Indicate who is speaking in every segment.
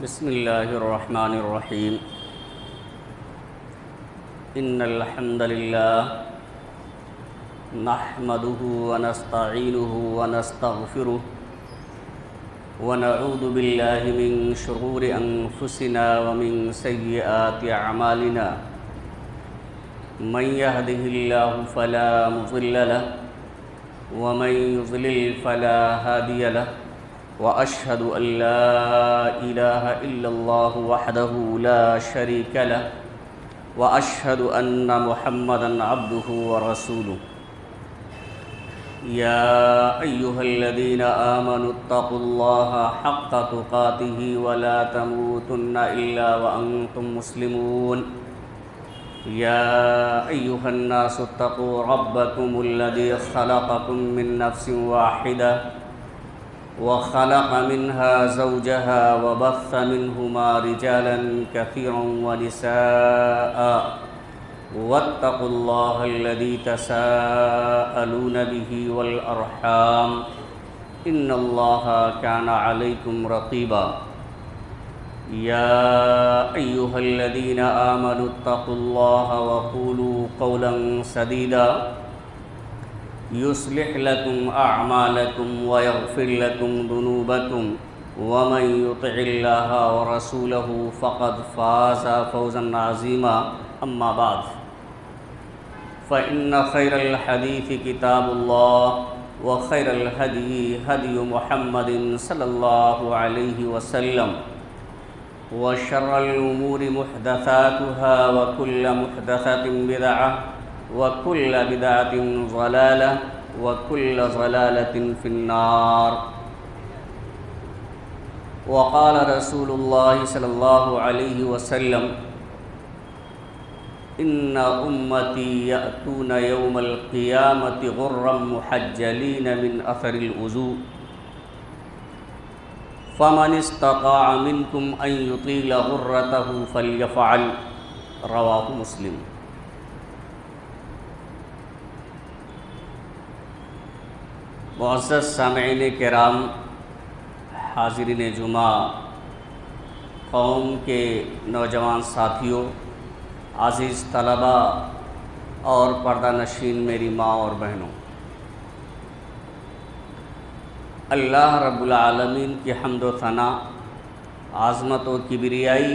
Speaker 1: بسم اللہ الرحمن الرحیم ان الحمد للہ نحمده ونستعینه ونستغفره ونعوذ باللہ من شرور انفسنا ومن سیئات اعمالنا من يهده اللہ فلا مضل له ومن يضلل فلا هادی له وأشهد أن لا إله إلا الله وحده لا شريك له وأشهد أن محمدًا عبده ورسوله يا أيها الذين آمنوا اتقوا الله حق تقاته ولا تموتن إلا وأنتم مسلمون يا أيها الناس اتقوا ربكم الذي خلقكم من نفس واحدة وخلق منها زوجها وبث منهما رجالا كثيرا ونساء واتقوا الله الذي تساءلون به والأرحام إن الله كان عليكم رقيبا يا أيها الذين آمنوا اتقوا الله وقولوا قولا سديدا يصلح لكم أعمالكم ويغفر لكم ذنوبكم ومن يطع الله ورسوله فقد فاز فوزا عظيما أما بعد فإن خير الحديث كتاب الله وخير الهدي هدي محمد صلى الله عليه وسلم وشر الأمور محدثاتها وكل محدثة بدعة وكل بدعة ضلالة وكل ضلالة في النار وقال رسول الله صلى الله عليه وسلم إن أمتي يأتون يوم القيامة غرا محجلين من أثر الوضوء فمن استطاع منكم أن يطيل غرته فليفعل رواه مسلم۔ معزز سامعین کرام، حاضرین جمعہ، قوم کے نوجوان ساتھیوں، عزیز طلبہ اور پردہ نشین میری ماں اور بہنوں، اللہ رب العالمین کی حمد و ثنا، عظمت و کبریائی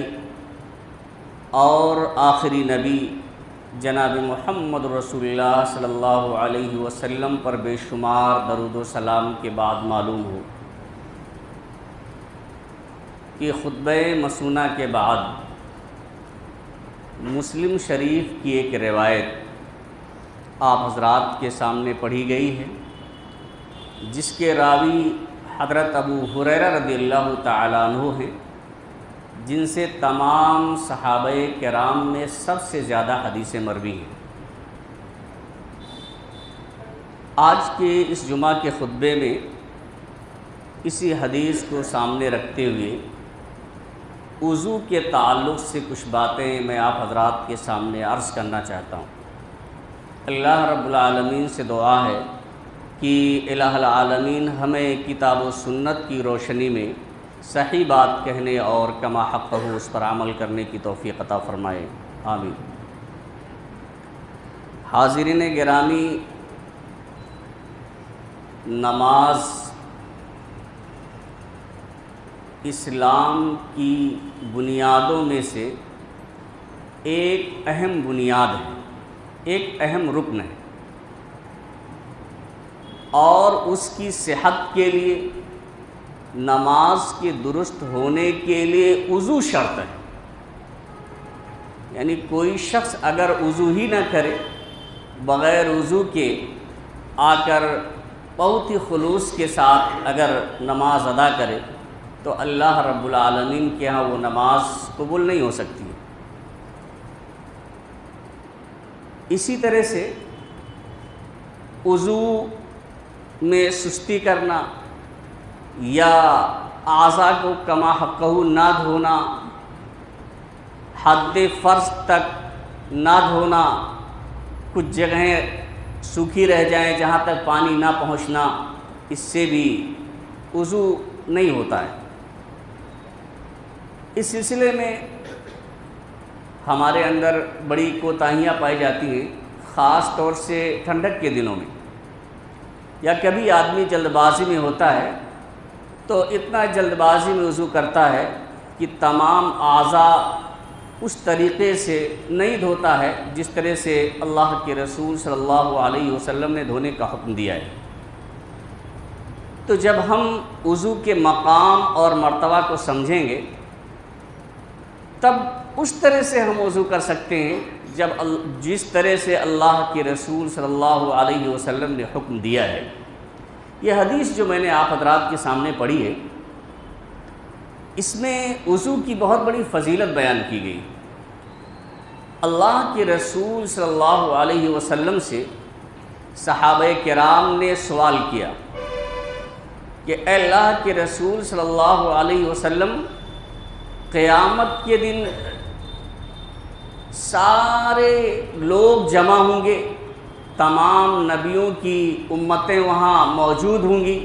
Speaker 1: اور آخری نبی جناب محمد رسول اللہ صلی اللہ علیہ وسلم پر بے شمار درود و سلام کے بعد معلوم ہو کہ خطبہ مسونہ کے بعد مسلم شریف کی ایک روایت آپ حضرات کے سامنے پڑھی گئی ہے، جس کے راوی حضرت ابو ہریرہ رضی اللہ تعالیٰ عنہ ہیں، جن سے تمام صحابہ کرام میں سب سے زیادہ حدیث مروی ہیں۔ آج کے اس جمعہ کے خطبے میں اسی حدیث کو سامنے رکھتے ہوئے وضو کے تعلق سے کچھ باتیں میں آپ حضرات کے سامنے عرض کرنا چاہتا ہوں۔ اللہ رب العالمین سے دعا ہے کہ الہ العالمین ہمیں کتاب و سنت کی روشنی میں صحیح بات کہنے اور کما حق ہو اس پر عمل کرنے کی توفیق عطا فرمائے، آمین۔ حاضرین گرامی، نماز اسلام کی بنیادوں میں سے ایک اہم بنیاد ہے، ایک اہم رکن ہے، اور اس کی صحت کے لیے، نماز کے درست ہونے کے لیے وضو شرط ہے۔ یعنی کوئی شخص اگر وضو ہی نہ کرے، بغیر وضو کے آ کر بہت ہی خلوص کے ساتھ اگر نماز ادا کرے تو اللہ رب العالمین کے ہاں وہ نماز قبول نہیں ہو سکتی۔ اسی طرح سے وضو میں سستی کرنا یا اعضاء کو کما حقہ نہ دھونا، حد فرض تک نہ دھونا، کچھ جگہیں سوکھی رہ جائیں جہاں تک پانی نہ پہنچنا، اس سے بھی وضو نہیں ہوتا ہے۔ اس سلسلے میں ہمارے اندر بڑی کوتاہیاں پائی جاتی ہیں، خاص طور سے ٹھنڈک کے دنوں میں، یا کبھی آدمی جلد بازی میں ہوتا ہے تو اتنا جلد بازی میں وضو کرتا ہے کہ تمام اعضاء اس طریقے سے نہیں دھوتا ہے جس طرح سے اللہ کے رسول صلی اللہ علیہ وسلم نے دھونے کا حکم دیا ہے۔ تو جب ہم وضو کے مقام اور مرتبہ کو سمجھیں گے تب اس طرح سے ہم وضو کر سکتے ہیں جس طرح سے اللہ کے رسول صلی اللہ علیہ وسلم نے حکم دیا ہے۔ یہ حدیث جو میں نے آپ حضرات کے سامنے پڑھی ہے، اس میں وضو کی بہت بڑی فضیلت بیان کی گئی۔ اللہ کے رسول صلی اللہ علیہ وسلم سے صحابہ کرام نے سوال کیا کہ اے اللہ کے رسول صلی اللہ علیہ وسلم، قیامت کے دن سارے لوگ جمع ہوں گے، تمام نبیوں کی امتیں وہاں موجود ہوں گی،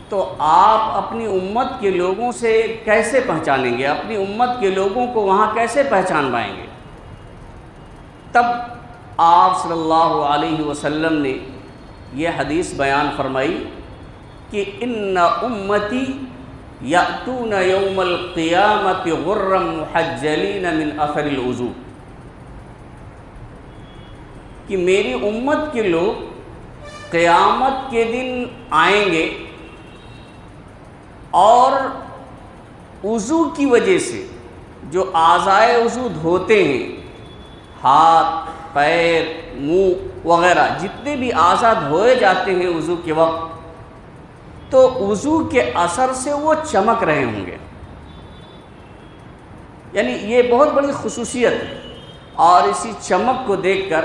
Speaker 1: تو آپ اپنی امت کے لوگوں سے کیسے پہچانیں گے؟ اپنی امت کے لوگوں کو وہاں کیسے پہچان پائیں گے؟ تب آپ صلی اللہ علیہ وسلم نے یہ حدیث بیان فرمائی کہ ان امتی یأتون یوم القیامت غرا محجلین من اثر الوضو، کہ میری امت کے لوگ قیامت کے دن آئیں گے اور وضو کی وجہ سے جو اعضائے وضو دھوتے ہیں، ہاتھ، پیر، منہ وغیرہ جتنے بھی اعضاء دھوئے جاتے ہیں وضو کے وقت، تو وضو کے اثر سے وہ چمک رہے ہوں گے۔ یعنی یہ بہت بڑی خصوصیت ہے، اور اسی چمک کو دیکھ کر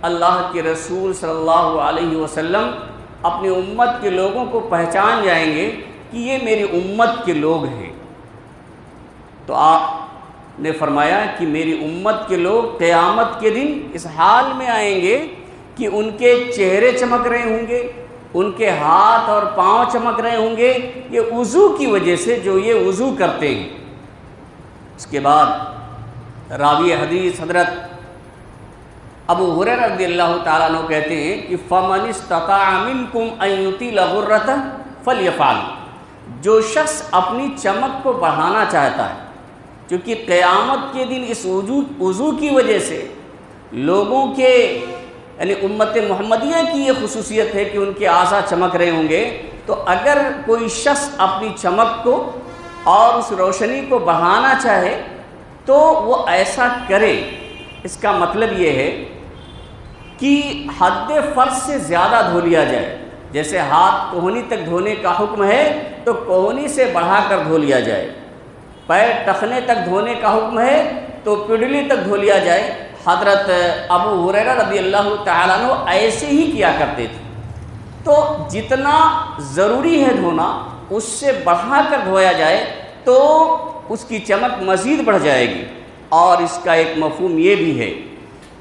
Speaker 1: اللہ کے رسول صلی اللہ علیہ وسلم اپنی امت کے لوگوں کو پہچان جائیں گے کہ یہ میری امت کے لوگ ہیں۔ تو آپ نے فرمایا کہ میری امت کے لوگ قیامت کے دن اس حال میں آئیں گے کہ ان کے چہرے چمک رہے ہوں گے، ان کے ہاتھ اور پاؤں چمک رہے ہوں گے، یہ وضو کی وجہ سے جو یہ وضو کرتے ہیں۔ اس کے بعد راوی حدیث حضرت ابو ہریرہ رضی اللہ تعالیٰ عنہ کہتے ہیں کہ فَمَنِ اسْتَطَاعَ مِنْكُمْ أَنْ يُطِيلَ غُرَّةً فَلْيَفْعَلْ، جو شخص اپنی چمک کو بڑھانا چاہتا ہے، کیونکہ قیامت کے دن اس وضو کی وجہ سے لوگوں کے یعنی امت محمدیہ کی یہ خصوصیت ہے کہ ان کے اعضاء چمک رہے ہوں گے، تو اگر کوئی شخص اپنی چمک کو اور اس روشنی کو بڑھانا چاہے تو وہ ایسا کرے۔ اس کا مطلب یہ ہے کہ حد فرض سے زیادہ دھو لیا جائے، جیسے ہاتھ کوہنی تک دھونے کا حکم ہے تو کوہنی سے بڑھا کر دھو لیا جائے، پیر ٹخنے تک دھونے کا حکم ہے تو پڈلی تک دھو لیا جائے۔ حضرت ابو ہریرہ رضی اللہ تعالیٰ عنہ ایسے ہی کیا کرتے تھے۔ تو جتنا ضروری ہے دھونا اس سے بڑھا کر دھویا جائے تو اس کی چمک مزید بڑھ جائے گی۔ اور اس کا ایک مفہوم یہ بھی ہے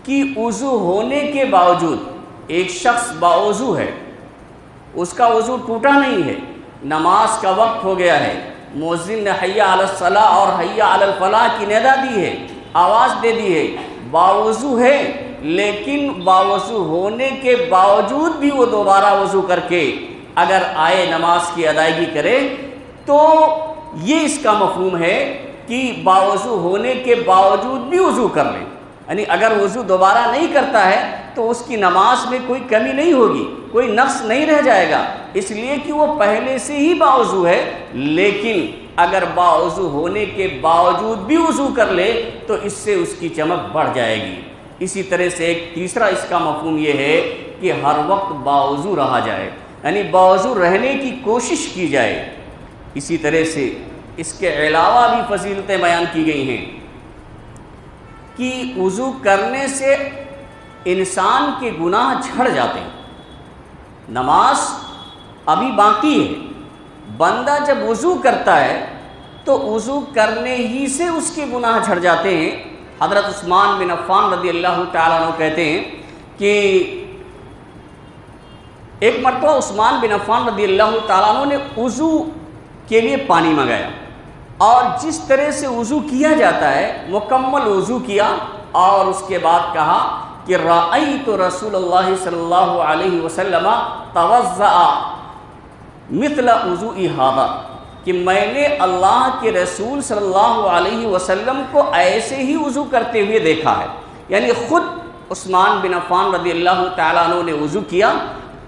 Speaker 1: کہ وضو ہونے کے باوجود ایک شخص باوضو ہے، اس کا وضو ٹوٹا نہیں ہے، نماز کا وقت ہو گیا ہے، مؤذن نے حی علی الصلاۃ اور حی علی الفلاح کی ندا دی ہے، آواز دے دی ہے، باوضو ہے، لیکن باوضو ہونے کے باوجود بھی وہ دوبارہ وضو کر کے اگر آئے نماز کی ادائیگی کرے تو یہ اس کا مفہوم ہے کہ باوضو ہونے کے باوجود بھی وضو کر لیں۔ یعنی اگر وضو دوبارہ نہیں کرتا ہے تو اس کی نماز میں کوئی کمی نہیں ہوگی، کوئی نقص نہیں رہ جائے گا، اس لیے کہ وہ پہلے سے ہی باوضو ہے، لیکن اگر باوضو ہونے کے باوجود بھی وضو کر لے تو اس سے اس کی چمک بڑھ جائے گی۔ اسی طرح سے ایک تیسرا اس کا مفہوم یہ ہے کہ ہر وقت باوضو رہا جائے، یعنی باوضو رہنے کی کوشش کی جائے۔ اسی طرح سے اس کے علاوہ بھی فضیلتیں بیان کی گئی ہیں کہ وضو کرنے سے انسان کے گناہ جھڑ جاتے ہیں۔ نماز ابھی باقی ہے، بندہ جب وضو کرتا ہے تو وضو کرنے ہی سے اس کے گناہ جھڑ جاتے ہیں۔ حضرت عثمان بن عفان رضی اللہ تعالیٰ عنہ کہتے ہیں کہ ایک مرتبہ عثمان بن عفان رضی اللہ تعالیٰ عنہ نے وضو کے لیے پانی منگایا اور جس طرح سے وضو کیا جاتا ہے مکمل وضو کیا، اور اس کے بعد کہا کہ رأیت رسول اللہ صلی اللہ علیہ وسلم توضأ مثل وضوء ھذا، کہ میں نے اللہ کے رسول صلی اللہ علیہ وسلم کو ایسے ہی وضو کرتے ہوئے دیکھا ہے۔ یعنی خود عثمان بن عفان رضی اللہ تعالیٰ عنہ نے وضو کیا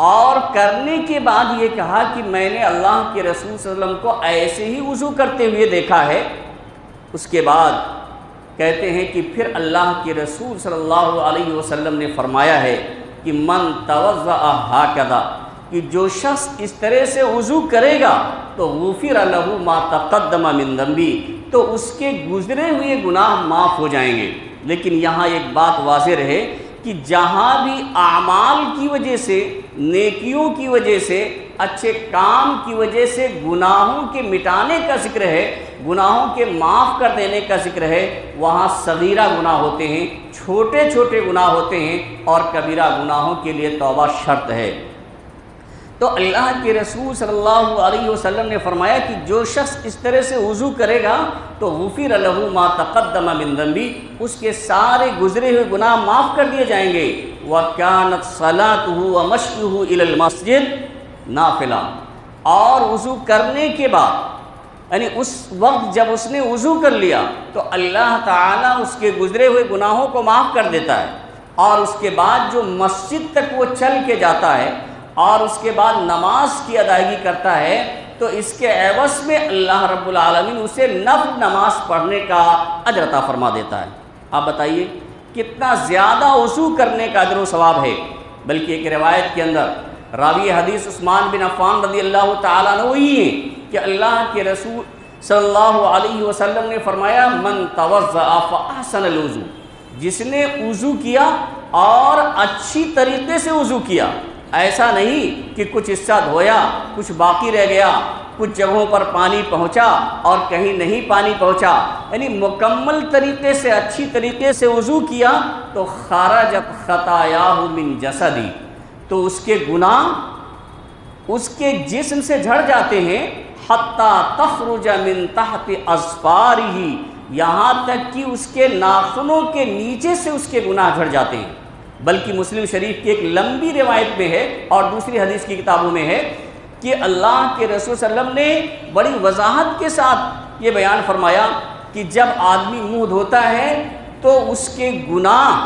Speaker 1: اور کرنے کے بعد یہ کہا کہ میں نے اللہ کے رسول صلی اللہ علیہ وسلم کو ایسے ہی وضو کرتے ہوئے دیکھا ہے۔ اس کے بعد کہتے ہیں کہ پھر اللہ کے رسول صلی اللہ علیہ وسلم نے فرمایا ہے کہ من توضأ ھکذا، کہ جو شخص اس طرح سے وضو کرے گا تو غفر لہ ما تقدم من ذنبہ، تو اس کے گزرے ہوئے گناہ معاف ہو جائیں گے۔ لیکن یہاں ایک بات واضح رہے کہ جہاں بھی اعمال کی وجہ سے، نیکیوں کی وجہ سے، اچھے کام کی وجہ سے گناہوں کے مٹانے کا ذکر ہے، گناہوں کے معاف کر دینے کا ذکر ہے، وہاں صغیرہ گناہ ہوتے ہیں، چھوٹے چھوٹے گناہ ہوتے ہیں، اور کبیرہ گناہوں کے لیے توبہ شرط ہے۔ تو اللہ کے رسول صلی اللہ علیہ وسلم نے فرمایا کہ جو شخص اس طرح سے وضو کرے گا تو غفر لہ ما تقدم من ذنبہ، اس کے سارے گزرے ہوئے گناہ معاف کر دیے جائیں گے۔ وَكَانَتْ صَلَاتُهُ وَمَشْيُهُ إِلَى الْمَسْجِدِ نَافِلَةً، اور وضو کرنے کے بعد، یعنی اس وقت جب اس نے وضو کر لیا تو اللہ تعالیٰ اس کے گزرے ہوئے گناہوں کو معاف کر دیتا ہے، اور اس کے بعد جو مسجد تک وہ چل کے جاتا ہے اور اس کے بعد نماز کی ادائیگی کرتا ہے تو اس کے عوض میں اللہ رب العالمین اسے نفل نماز پڑھنے کا اجر عطا فرما دیتا ہے۔ آپ بتائیے کتنا زیادہ وضو کرنے کا اجر و ثواب ہے۔ بلکہ ایک روایت کے اندر راوی حدیث عثمان بن عفان رضی اللہ تعالیٰ عنہ وہی ہیں کہ اللہ کے رسول صلی اللہ علیہ وسلم نے فرمایا من توضأ فاحسن الوضو، جس نے وضو کیا اور اچھی طریقے سے وضو کیا، ایسا نہیں کہ کچھ حصہ دھویا، کچھ باقی رہ گیا، کچھ جگہوں پر پانی پہنچا اور کہیں نہیں پانی پہنچا، یعنی مکمل طریقے سے اچھی طریقے سے وضو کیا تو خرجت خطایاہ من جسدی، تو اس کے گناہ اس کے جسم سے جھڑ جاتے ہیں، حتی تخرج من تحت اظفارہ، یہاں تک کہ اس کے ناخنوں کے نیچے سے اس کے گناہ جھڑ جاتے ہیں۔ بلکہ مسلم شریف کی ایک لمبی روایت میں ہے اور دوسری حدیث کی کتابوں میں ہے کہ اللہ کے رسول صلی اللہ علیہ وسلم نے بڑی وضاحت کے ساتھ یہ بیان فرمایا کہ جب آدمی منہ دھوتا ہے تو اس کے گناہ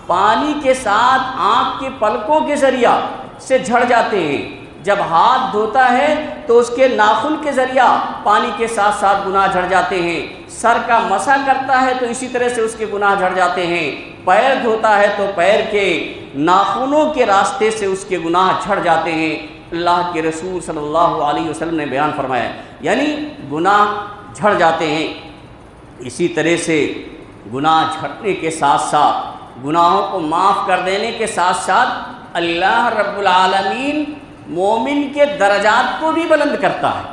Speaker 1: پانی کے ساتھ آنکھ کے پلکوں کے ذریعہ سے جھڑ جاتے ہیں، جب ہاتھ دھوتا ہے تو اس کے ناخن کے ذریعہ پانی کے ساتھ ساتھ گناہ جھڑ جاتے ہیں، سر کا مسح کرتا ہے تو اسی طرح سے اس کے گناہ جھڑ جاتے ہیں، پیر دھوتا ہے تو پیر کے ناخنوں کے راستے سے اس کے گناہ جھڑ جاتے ہیں۔ اللہ کے رسول صلی اللہ علیہ وسلم نے بیان فرمایا، یعنی گناہ جھڑ جاتے ہیں۔ اسی طرح سے گناہ جھڑنے کے ساتھ ساتھ، گناہوں کو معاف کر دینے کے ساتھ ساتھ اللہ رب العالمین مومن کے درجات کو بھی بلند کرتا ہے،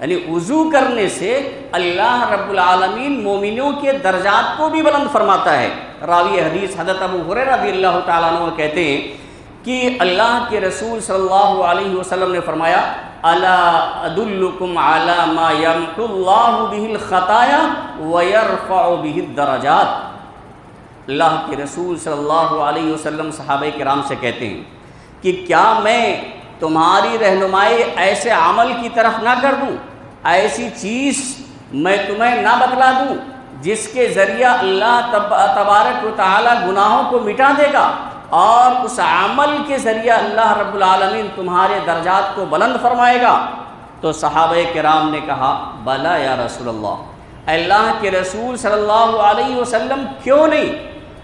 Speaker 1: یعنی وضو کرنے سے اللہ رب العالمین مومنوں کے درجات کو بھی بلند فرماتا ہے۔ راوی حدیث حضرت ابو ہریرہ رضی اللہ تعالیٰ عنہ کہتے ہیں کہ اللہ کے رسول صلی اللہ علیہ وسلم نے فرمایا الا ادلکم علی ما یمحو اللہ بہ الخطایا ویرفع بہ الدرجات۔ اللہ کے رسول صلی اللہ علیہ وسلم صحابہ کرام سے کہتے ہیں کہ کیا میں تمہاری رہنمائی ایسے عمل کی طرف نہ کر دوں، ایسی چیز میں تمہیں نہ بتلا دوں جس کے ذریعہ اللہ تبارک و تعالی گناہوں کو مٹا دے گا، اور اس عمل کے ذریعہ اللہ رب العالمین تمہارے درجات کو بلند فرمائے گا؟ تو صحابہ کرام نے کہا بلا یا رسول اللہ، اللہ کے رسول صلی اللہ علیہ وسلم کیوں نہیں،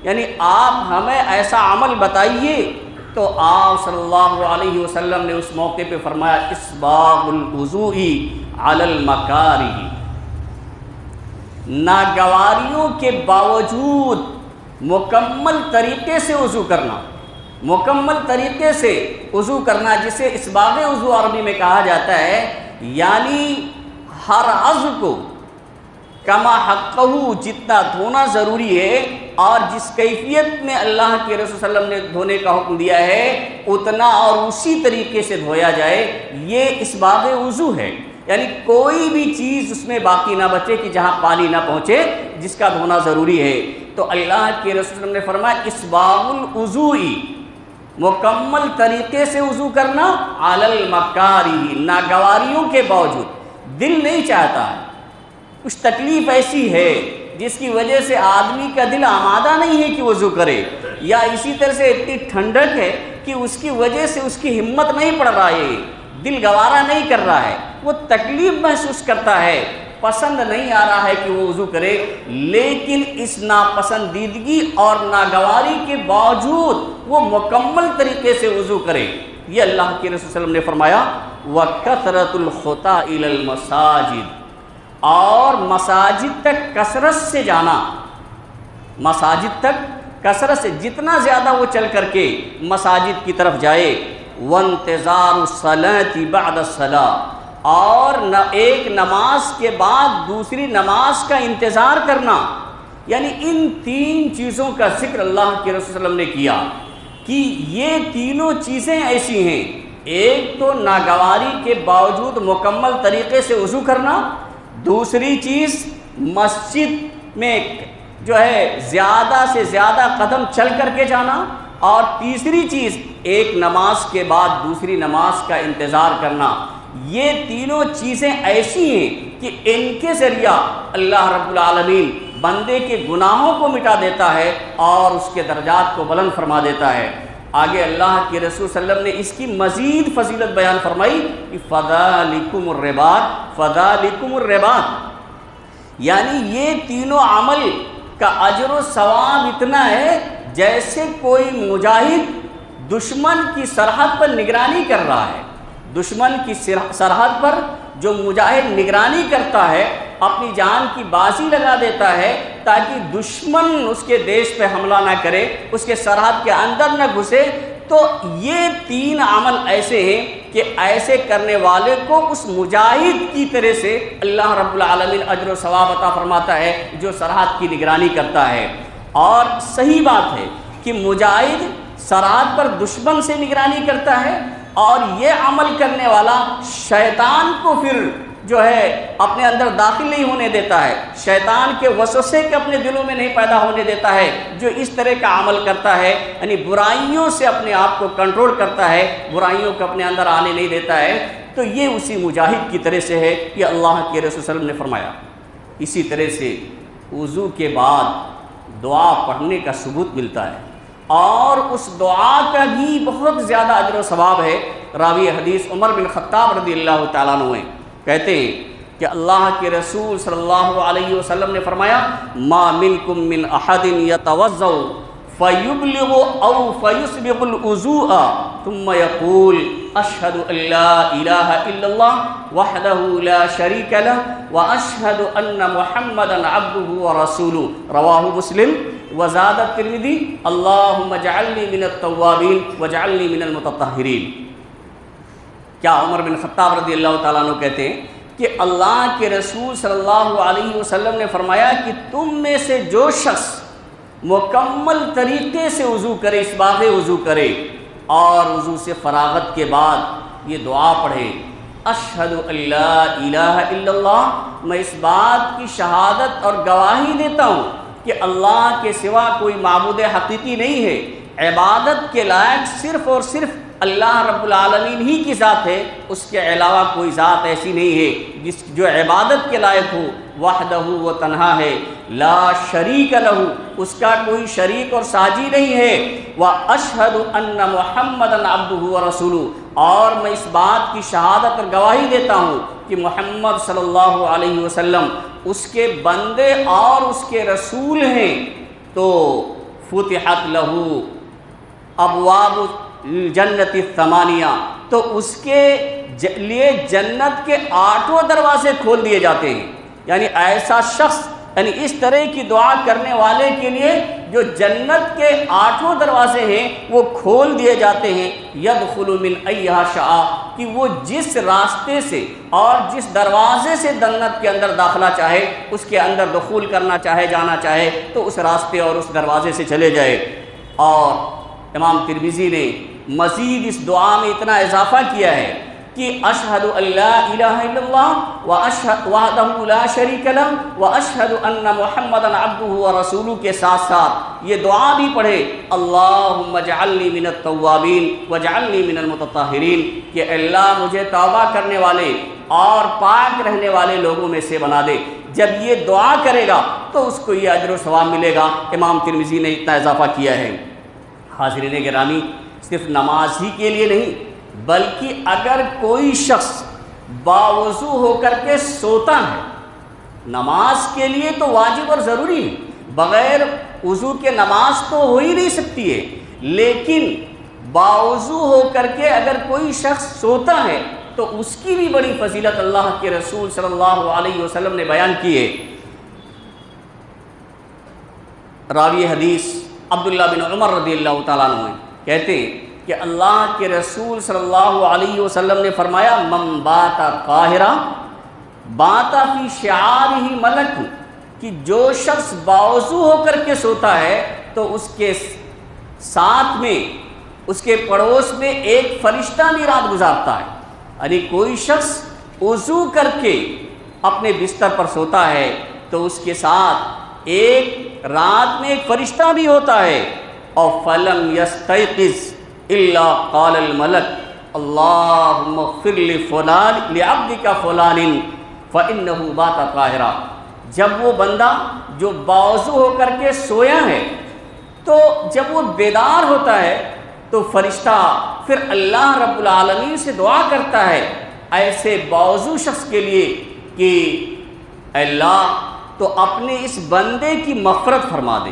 Speaker 1: یعنی آپ ہمیں ایسا عمل بتائیے۔ تو آپ صلی اللہ علیہ وسلم نے اس موقع پہ فرمایا اسباغ الوضوء علی المکارہ، ناگواریوں کے باوجود مکمل طریقے سے وضو کرنا، مکمل طریقے سے وضو کرنا، جسے اسباغ وضو عربی میں کہا جاتا ہے، یعنی ہر عضو کو کما حقہ، جتنا دھونا ضروری ہے اور جس کیفیت میں اللہ کے رسول صلی اللہ علیہ وسلم نے دھونے کا حکم دیا ہے اتنا اور اسی طریقے سے دھویا جائے، یہ اسباغ وضو ہے۔ یعنی کوئی بھی چیز اس میں باقی نہ بچے کہ جہاں پانی نہ پہنچے، جس کا دھونا ضروری ہے۔ تو اللہ کے رسول صلی اللہ علیہ وسلم نے فرمایا اسباغ الوضوء، مکمل طریقے سے وضو کرنا، علی المکارہ، ناگواریوں کے باوجود۔ دل نہیں چاہتا ہے، کچھ تکلیف ایسی ہے جس کی وجہ سے آدمی کا دل آمادہ نہیں ہے کہ وضو کرے، یا اسی طرح سے اتنی ٹھنڈک ہے کہ اس کی وجہ سے اس کی ہمت نہیں پڑ رہا ہے، دل گوارا نہیں کر رہا ہے، وہ تکلیف محسوس کرتا ہے، پسند نہیں آ رہا ہے کہ وہ وضو کرے، لیکن اس ناپسندیدگی اور ناگواری کے باوجود وہ مکمل طریقے سے وضو کرے۔ یہ اللہ کے رسول صلی اللہ علیہ وسلم نے فرمایا وَكَثْرَةُ الْخُطَىٰ إِلَى الْمَسَاجِدِ، اور مساجد تک کثرت سے جانا، مساجد تک کثرت سے، جتنا زیادہ وہ چل کر کے مساجد کی طرف جائے، وَانْتِظَارُ الصَّلَاةِ بَعْدَ الصَّلَاةِ، اور ایک نماز کے بعد دوسری نماز کا انتظار کرنا۔ یعنی ان تین چیزوں کا ذکر اللہ کے رسول صلی اللہ علیہ وسلم نے کیا کہ یہ تینوں چیزیں ایسی ہیں، ایک تو ناگواری کے باوجود مکمل طریقے سے وضو کرنا، دوسری چیز مسجد میں جو ہے زیادہ سے زیادہ قدم چل کر کے جانا، اور تیسری چیز ایک نماز کے بعد دوسری نماز کا انتظار کرنا۔ یہ تینوں چیزیں ایسی ہیں کہ ان کے ذریعہ اللہ رب العالمین بندے کے گناہوں کو مٹا دیتا ہے اور اس کے درجات کو بلند فرما دیتا ہے۔ آگے اللہ کے رسول صلی اللہ علیہ وسلم نے اس کی مزید فضیلت بیان فرمائی کہ فَذَلِكُمُ الرِّبَاطُ فَذَلِكُمُ الرِّبَاطُ، یعنی یہ تینوں عمل کا اجر و ثواب اتنا ہے جیسے کوئی مجاہد دشمن کی سرحد پر نگرانی کر رہا ہے۔ دشمن کی سرحد پر جو مجاہد نگرانی کرتا ہے، اپنی جان کی بازی لگا دیتا ہے تاکہ دشمن اس کے دیش پہ حملہ نہ کرے، اس کے سرحد کے اندر نہ گھسے، تو یہ تین عمل ایسے ہیں کہ ایسے کرنے والے کو اس مجاہد کی طرح سے اللہ رب العالمین اجر و ثواب عطا فرماتا ہے جو سرحد کی نگرانی کرتا ہے۔ اور صحیح بات ہے کہ مجاہد سرحد پر دشمن سے نگرانی کرتا ہے، اور یہ عمل کرنے والا شیطان کو پھر جو ہے اپنے اندر داخل نہیں ہونے دیتا ہے، شیطان کے وسوسے کے اپنے دلوں میں نہیں پیدا ہونے دیتا ہے۔ جو اس طرح کا عمل کرتا ہے، یعنی برائیوں سے اپنے آپ کو کنٹرول کرتا ہے، برائیوں کو اپنے اندر آنے نہیں دیتا ہے، تو یہ اسی مجاہد کی طرح سے ہے، یہ اللہ کے رسول صلی اللہ علیہ وسلم نے فرمایا۔ اسی طرح سے وضو کے بعد دعا پڑھنے کا ثبوت ملتا ہے، اور اس دعا کا بھی بہت زیادہ اجر و ثواب ہے۔ راوی حدیث عمر بن خطاب رضی اللہ تعالیٰ عنہ کہتے ہیں کہ اللہ کے رسول صلی اللہ علیہ وسلم نے فرمایا ما منکم من احد یتوضأ فیبلغ او فیسبغ الوضوء ثم یقول اشہد ان لا الہ الا اللہ وحدہ لا شریک لہ واشہد ان محمدا عبدہ ورسولہ، رواہ مسلم۔ وزاد الترمذی اللہم اجعلنی من التوابین واجعلنی من المتطہرین۔ کیا عمر بن خطاب رضی اللہ تعالیٰ عنہ کہتے ہیں کہ اللہ کے رسول صلی اللہ علیہ وسلم نے فرمایا کہ تم میں سے جو شخص مکمل طریقے سے وضو کرے، اسباغ وضو کرے، اور وضو سے فراغت کے بعد یہ دعا پڑھے اشہد ان لا الہ الا اللہ، میں اس بات کی شہادت اور گواہی دیتا ہوں کہ اللہ کے سوا کوئی معبود حقیقی نہیں ہے، عبادت کے لائق صرف اور صرف اللہ رب العالمین ہی کی ذات ہے، اس کے علاوہ کوئی ذات ایسی نہیں ہے جو عبادت کے لائق ہو، وحدہ وہ تنہا ہے، لا شریک لہ اس کا کوئی شریک اور ساجی نہیں ہے، واشہد ان محمدا عبدہ ورسولہ، اور میں اس بات کی شہادت اور گواہی دیتا ہوں کہ محمد صلی اللہ علیہ وسلم اس کے بندے اور اس کے رسول ہیں۔ تو فتحت لہ ابواب جنت الثمانیہ، تو اس کے لیے جنت کے 8 دروازے کھول دیے جاتے ہیں۔ یعنی ایسا شخص، یعنی اس طرح کی دعا کرنے والے کے لیے جو جنت کے 8 دروازے ہیں وہ کھول دیے جاتے ہیں، یدخل من ایہا شاء، کہ وہ جس راستے سے اور جس دروازے سے جنت کے اندر داخلہ چاہے، اس کے اندر دخول کرنا چاہے، جانا چاہے، تو اس راستے اور اس دروازے سے چلے جائے۔ اور امام ترمذی نے مزید اس دعا میں اتنا اضافہ کیا ہے کہ اشہد ان لا الہ الا اللہ وحدہ لا شریک لہ واشہد ان محمدا عبدہ ورسولہ کے ساتھ ساتھ یہ دعا بھی پڑھے اللہم اجعلنی من التوابین واجعلنی من المتطہرین، کہ اللہ مجھے توبہ کرنے والے اور پاک رہنے والے لوگوں میں سے بنا دے۔ جب یہ دعا کرے گا تو اس کو یہ اجر و ثواب ملے گا۔ امام ترمذی نے اتنا اضافہ کیا ہے۔ حاضرین گرامی، صرف نماز ہی کے لیے نہیں بلکہ اگر کوئی شخص باوضو ہو کر کے سوتا ہے، نماز کے لیے تو واجب اور ضروری ہے، بغیر وضو کے نماز تو ہو ہی نہیں سکتی ہے، لیکن باوضو ہو کر کے اگر کوئی شخص سوتا ہے تو اس کی بھی بڑی فضیلت اللہ کے رسول صلی اللہ علیہ وسلم نے بیان کی ہے۔ راوی حدیث عبداللہ بن عمر رضی اللہ تعالیٰ عنہ کہتے ہیں کہ اللہ کے رسول صلی اللہ علیہ وسلم نے فرمایا من بات قاہرا بات فی شعارہ ملک، کہ جو شخص باوضو ہو کر کے سوتا ہے تو اس کے ساتھ میں، اس کے پڑوس میں ایک فرشتہ بھی رات گزارتا ہے۔ یعنی کوئی شخص وضو کر کے اپنے بستر پر سوتا ہے تو اس کے ساتھ ایک رات میں ایک فرشتہ بھی ہوتا ہے۔ اور فلم یستیقظ الا قال الملک اللہم اغفر لفلان لعبدک فلان فانہ بات قاہرا، جب وہ بندہ جو باوضو ہو کر کے سویا ہے تو جب وہ بیدار ہوتا ہے تو فرشتہ پھر اللہ رب العالمین سے دعا کرتا ہے ایسے باوضو شخص کے لیے کہ اللہ تو اپنے اس بندے کی مغفرت فرما دے،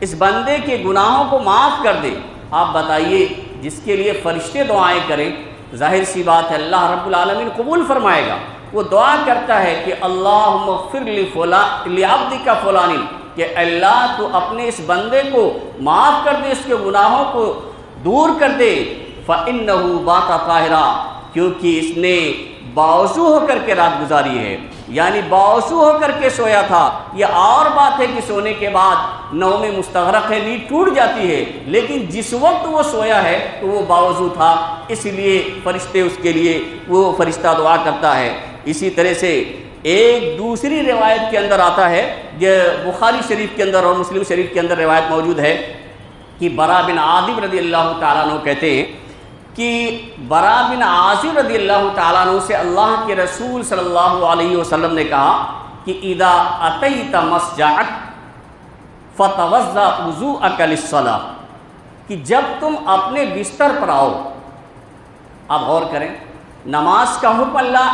Speaker 1: اس بندے کے گناہوں کو معاف کر دے۔ آپ بتائیے جس کے لیے فرشتے دعائیں کریں، ظاہر سی بات ہے اللہ رب العالمین قبول فرمائے گا۔ وہ دعا کرتا ہے کہ اللہم اغفر لعبدک فلان، کہ اللہ تو اپنے اس بندے کو معاف کر دے، اس کے گناہوں کو دور کر دے۔ فَإِنَّهُ بَاتَ طَاهِرًا، کیونکہ اس نے باوضو ہو کر کے رات گزاری ہے، یعنی باوضو ہو کر کے سویا تھا۔ یہ اور بات ہے کہ سونے کے بعد نوم مستغرق ہے، نیند ٹوٹ جاتی ہے، لیکن جس وقت وہ سویا ہے تو وہ باوضو تھا، اس لیے فرشتے اس کے لیے وہ فرشتہ دعا کرتا ہے۔ اسی طرح سے ایک دوسری روایت کے اندر آتا ہے، یہ بخاری شریف کے اندر اور مسلم شریف کے اندر روایت موجود ہے کہ برا بن عازب رضی اللہ تعالیٰ عنہ کہتے ہیں کہ برا بن عازب رضی اللہ تعالیٰ عنہ سے اللہ کے رسول صلی اللہ علیہ وسلم نے کہا کہ اذا اتیت مسجعک فتوضا وضوءک للصلاۃ، کہ جب تم اپنے بستر پر آؤ، آپ غور کریں، نماز کا حکم اللہ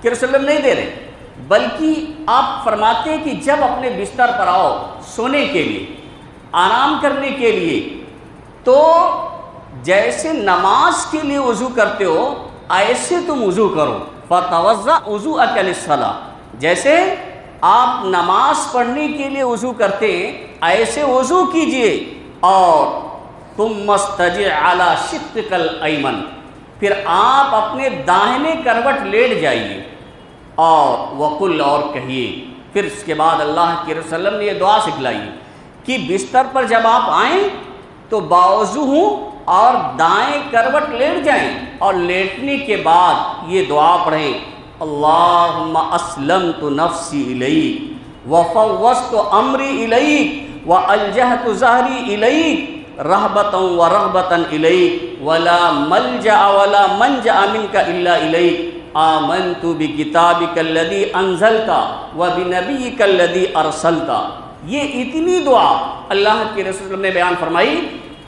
Speaker 1: کے رسول نہیں دے رہے بلکہ آپ فرماتے ہیں کہ جب اپنے بستر پر آؤ سونے کے لیے، آرام کرنے کے لیے، تو جیسے نماز کے لیے وضو کرتے ہو ایسے تم وضو کرو۔ فتوضا وضوءک للصلاۃ، جیسے آپ نماز پڑھنے کے لیے وضو کرتے ہیں ایسے وضو کیجئے، اور ثم استجع علی شقک الایمن، پھر آپ اپنے داہنے کروٹ لیٹ جائیے، اور وقل، اور کہیے۔ پھر اس کے بعد اللہ کے رسول صلی اللہ علیہ وسلم نے یہ دعا سکھلائی کہ بستر پر جب آپ آئیں تو باوضو ہوں اور دائیں کروٹ لیٹ جائیں، اور لیٹنے کے بعد یہ دعا پڑھیں اللہم اسلمت نفسی الیک وفوضت امری الیک والجہت ظہری الیک رہبتا ورغبتا الیک ولا ملجأ ولا منجأ منک الا الیک آمنت بکتابک الذی انزلت وبنبیک الذی ارسلت۔ یہ اتنی دعا اللہ کے رسول نے بیان فرمائی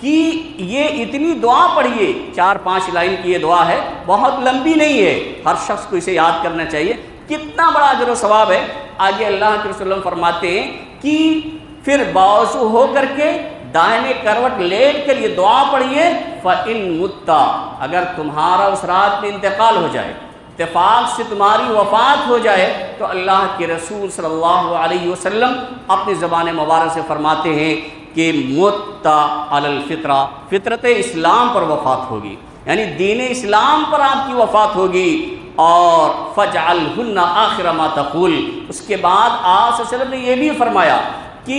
Speaker 1: کہ یہ اتنی دعا پڑھیے، 4-5 لائن کی یہ دعا ہے، بہت لمبی نہیں ہے، ہر شخص کو اسے یاد کرنا چاہیے۔ کتنا بڑا اجر و ثواب ہے۔ آگے اللہ کے رسول فرماتے ہیں کہ پھر باوضو ہو کر کے دائیں کروٹ لیٹ کر یہ دعا پڑھیے فَإِن مُتَّ، اگر تمہارا اس رات میں انتقال ہو جائے، اتفاق سے تمہاری وفات ہو جائے، تو اللہ کے رسول صلی اللہ علیہ وسلم اپنی زبان مبارک سے فرماتے ہیں کہ مُتَّ علی الفطرہ، فطرت اسلام پر وفات ہوگی، یعنی دین اسلام پر آپ کی وفات ہوگی۔ اور فَجْعَلْهُنَّ آخِرَ مَا تَقُولُ، اس کے بعد آپ صلی اللہ علیہ وسلم نے یہ بھی فرمایا کہ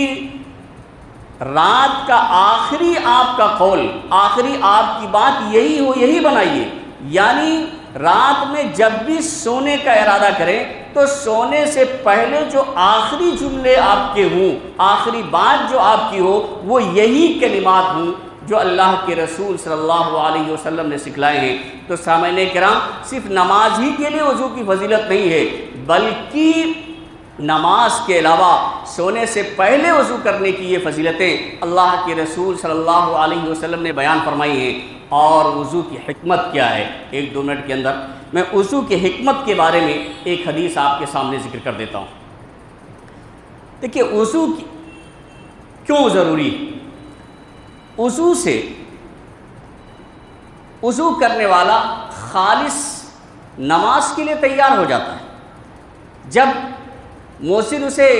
Speaker 1: رات کا آخری آپ کا قول، آخری آپ کی بات یہی ہو، یہی بنائیے، یعنی رات میں جب بھی سونے کا ارادہ کریں تو سونے سے پہلے جو آخری جملے آپ کے ہوں، آخری بات جو آپ کی ہو، وہ یہی کلمات ہوں جو اللہ کے رسول صلی اللہ علیہ وسلم نے سکھلائے ہیں۔ تو سامعین کرام، صرف نماز ہی کے لیے وضو کی فضیلت نہیں ہے، بلکہ نماز کے علاوہ سونے سے پہلے وضو کرنے کی یہ فضیلتیں اللہ کے رسول صلی اللہ علیہ وسلم نے بیان فرمائی ہیں۔ اور وضو کی حکمت کیا ہے، 1-2 منٹ کے اندر میں وضو کی حکمت کے بارے میں ایک حدیث آپ کے سامنے ذکر کر دیتا ہوں۔ دیکھیے وضو کیوں ضروری ہے؟ وضو کرنے والا خالص نماز کے لیے تیار ہو جاتا ہے۔ جب مؤذن اسے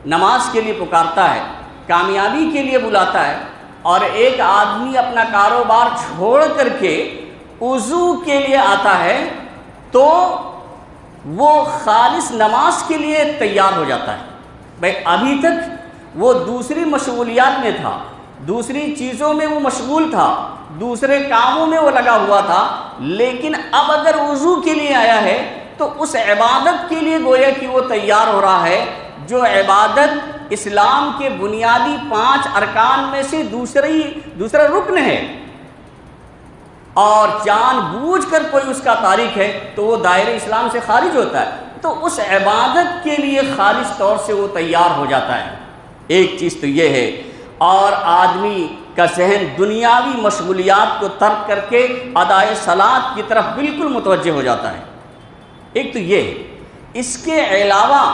Speaker 1: نماز کے لیے پکارتا ہے، کامیابی کے لیے بلاتا ہے، اور ایک آدمی اپنا کاروبار چھوڑ کر کے وضو کے لیے آتا ہے تو وہ خالص نماز کے لیے تیار ہو جاتا ہے۔ بھائی ابھی تک وہ دوسری مشغولیات میں تھا، دوسری چیزوں میں وہ مشغول تھا، دوسرے کاموں میں وہ لگا ہوا تھا، لیکن اب اگر وضو کے لیے آیا ہے تو اس عبادت کے لیے گویا کہ وہ تیار ہو رہا ہے جو عبادت اسلام کے بنیادی 5 ارکان میں سے دوسرا رکن ہے، اور جان بوجھ کر کوئی اس کا تارک ہے تو وہ دائرے اسلام سے خارج ہوتا ہے۔ تو اس عبادت کے لیے خالص طور سے وہ تیار ہو جاتا ہے۔ ایک چیز تو یہ ہے، اور آدمی کا ذہن دنیاوی مشغولیات کو ترک کر کے ادائے صلاۃ کی طرف بالکل متوجہ ہو جاتا ہے۔ ایک تو یہ ہے، اس کے علاوہ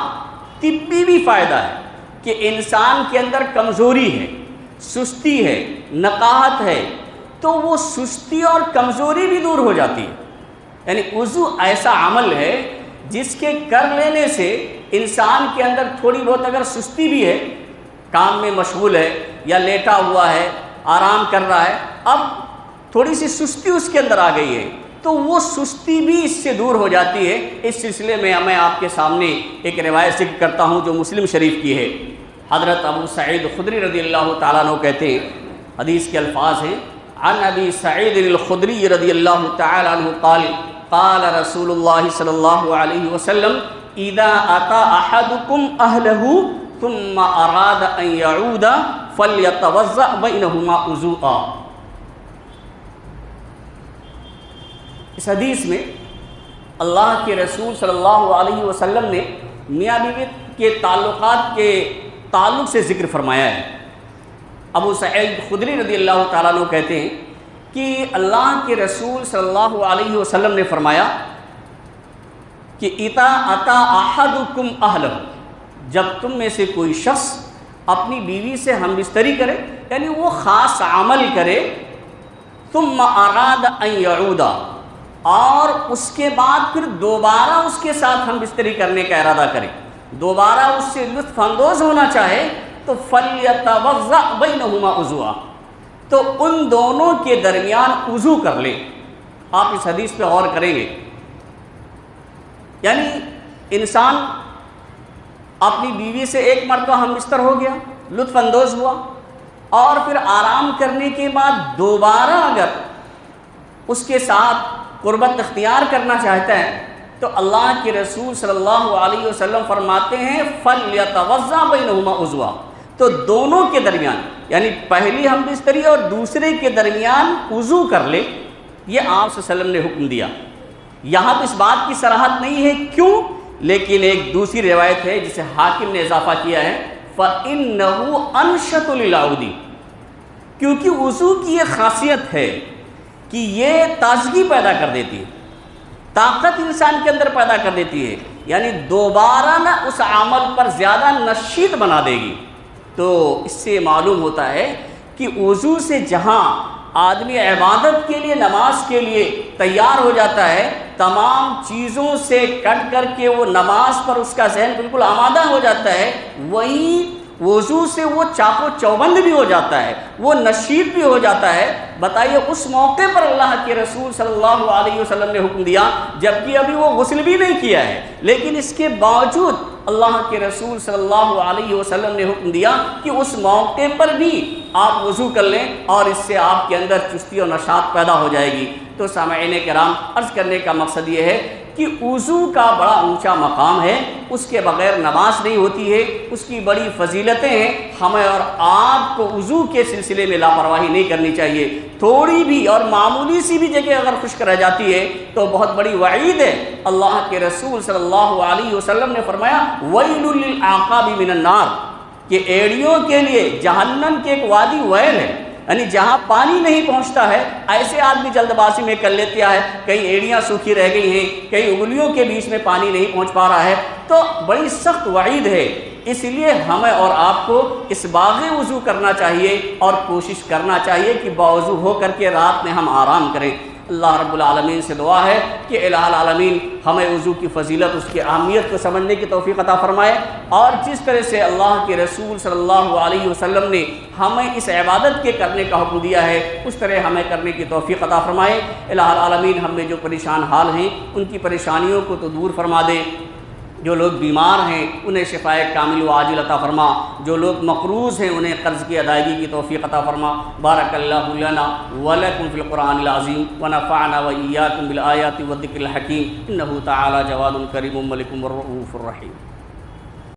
Speaker 1: طبی بھی فائدہ ہے کہ انسان کے اندر کمزوری ہے، سستی ہے، نقاہت ہے، تو وہ سستی اور کمزوری بھی دور ہو جاتی ہے۔ یعنی وضو ایسا عمل ہے جس کے کر لینے سے انسان کے اندر تھوڑی بہت اگر سستی بھی ہے، کام میں مشغول ہے یا لیٹا ہوا ہے، آرام کر رہا ہے، اب تھوڑی سی سستی اس کے اندر آ گئی ہے، تو وہ سستی بھی اس سے دور ہو جاتی ہے۔ اس سلسلے میں آپ کے سامنے ایک روایت ذکر کرتا ہوں جو مسلم شریف کی ہے۔ حضرت ابو سعید خدری رضی اللہ تعالیٰ عنہ کہتے ہیں، حدیث کے الفاظ ہیں، عن ابی سعید الخدری رضی اللہ تعالیٰ عنہ قال قال رسول اللہ صلی اللہ علیہ وسلم اذا اتی احدکم اہلہ ثم اراد ان یعود فلیتوضأ بینہما وضوءا۔ اس حدیث میں اللہ کے رسول صلی اللہ علیہ وسلم نے میاں بیوی کے تعلقات کے تعلق سے ذکر فرمایا ہے۔ ابو سعید خدری رضی اللہ تعالیٰ عنہ کہتے ہیں کہ اللہ کے رسول صلی اللہ علیہ وسلم نے فرمایا کہ اذا اتی احدکم اہلہ، جب تم میں سے کوئی شخص اپنی بیوی سے ہم بستری کرے، یعنی وہ خاص عمل کرے، ثم اراد ان یعود، اور اس کے بعد پھر دوبارہ اس کے ساتھ ہم بستری کرنے کا ارادہ کرے، دوبارہ اس سے لطف اندوز ہونا چاہے، تو فَلْيَتَوَضَّأْ بَيْنَهُمَا وضوءا، تو ان دونوں کے درمیان وضو کر لیں۔ آپ اس حدیث پہ غور کریں گے، یعنی انسان اپنی بیوی سے ایک مرتبہ ہم بستر ہو گیا، لطف اندوز ہوا، اور پھر آرام کرنے کے بعد دوبارہ اگر اس کے ساتھ قربت اختیار کرنا چاہتا ہے تو اللہ کے رسول صلی اللہ علیہ وسلم فرماتے ہیں فَلْيَتَوَضَّأْ بَيْنَهُمَا وضوءا، تو دونوں کے درمیان، یعنی پہلی ہم بستری اور دوسرے کے درمیان وضو کر لے۔ یہ آپ صلی اللہ علیہ وسلم نے حکم دیا۔ یہاں تو اس بات کی صراحت نہیں ہے کیوں، لیکن ایک دوسری روایت ہے جسے حاکم نے اضافہ کیا ہے فَإِنَّهُ أَنشَطُ لِلْعَوْدِ، کیونکہ وضو کی یہ خاصیت ہے کہ یہ تازگی پیدا کر دیتی ہے، طاقت انسان کے اندر پیدا کر دیتی ہے، یعنی دوبارہ نہ اس عمل پر زیادہ نشیط بنا دے گی۔ تو اس سے معلوم ہوتا ہے کہ وضو سے جہاں آدمی عبادت کے لیے، نماز کے لیے تیار ہو جاتا ہے، تمام چیزوں سے کٹ کر کے وہ نماز پر اس کا ذہن بالکل آمادہ ہو جاتا ہے، وہیں وضو سے وہ چاق و چوبند بھی ہو جاتا ہے، وہ نشید بھی ہو جاتا ہے۔ بتائیے اس موقع پر اللہ کے رسول صلی اللہ علیہ وسلم نے حکم دیا، جبکہ ابھی وہ غسل بھی نہیں کیا ہے، لیکن اس کے باوجود اللہ کے رسول صلی اللہ علیہ وسلم نے حکم دیا کہ اس موقع پر بھی آپ وضو کر لیں اور اس سے آپ کے اندر چستی اور نشاط پیدا ہو جائے گی۔ تو سامعین کرام، عرض کرنے کا مقصد یہ ہے کہ وضو کا بڑا اونچا مقام ہے، اس کے بغیر نماز نہیں ہوتی ہے، اس کی بڑی فضیلتیں ہیں۔ ہمیں اور آپ کو وضو کے سلسلے میں لاپرواہی نہیں کرنی چاہیے۔ تھوڑی بھی اور معمولی سی بھی جگہ اگر خشک رہ جاتی ہے تو بہت بڑی وعید ہے۔ اللہ کے رسول صلی اللہ علیہ وسلم نے فرمایا ویل للعقاب من النار، کہ ایڑیوں کے لیے جہنم کے ایک وادی ویل ہے، یعنی جہاں پانی نہیں پہنچتا ہے ایسے آدمی جلد بازی میں کر لیتا ہے، کئی ایڑیاں سوکھی رہ گئی ہیں، کئی انگلیوں کے بیچ میں پانی نہیں پہنچ پا رہا ہے، تو بڑی سخت وعید ہے۔ اس لیے ہمیں اور آپ کو اس باغ وضو کرنا چاہیے اور کوشش کرنا چاہیے کہ باوضو ہو کر کے رات میں ہم آرام کریں۔ اللہ رب العالمین سے دعا ہے کہ الہ العالمین ہمیں وضو کی فضیلت، اس کی اہمیت کو سمجھنے کی توفیق عطا فرمائے، اور جس طرح سے اللہ کے رسول صلی اللہ علیہ وسلم نے ہمیں اس عبادت کے کرنے کا حکم دیا ہے اس طرح ہمیں کرنے کی توفیق عطا فرمائے۔ الہ العالمین ہم میں جو پریشان حال ہیں ان کی پریشانیوں کو تو دور فرما دے، جو لوگ بیمار ہیں انہیں شفائے کامل و عاجل عطا فرما، جو لوگ مقروض ہیں انہیں قرض کی ادائیگی کی توفیق عطا فرما۔ بارک اللہ لنا ولکم فی القرآن العظیم ونفعنا وإیاکم بالآیات والذکر الحکیم، انہ تعالی جواد کریم ملک الرؤوف الرحیم۔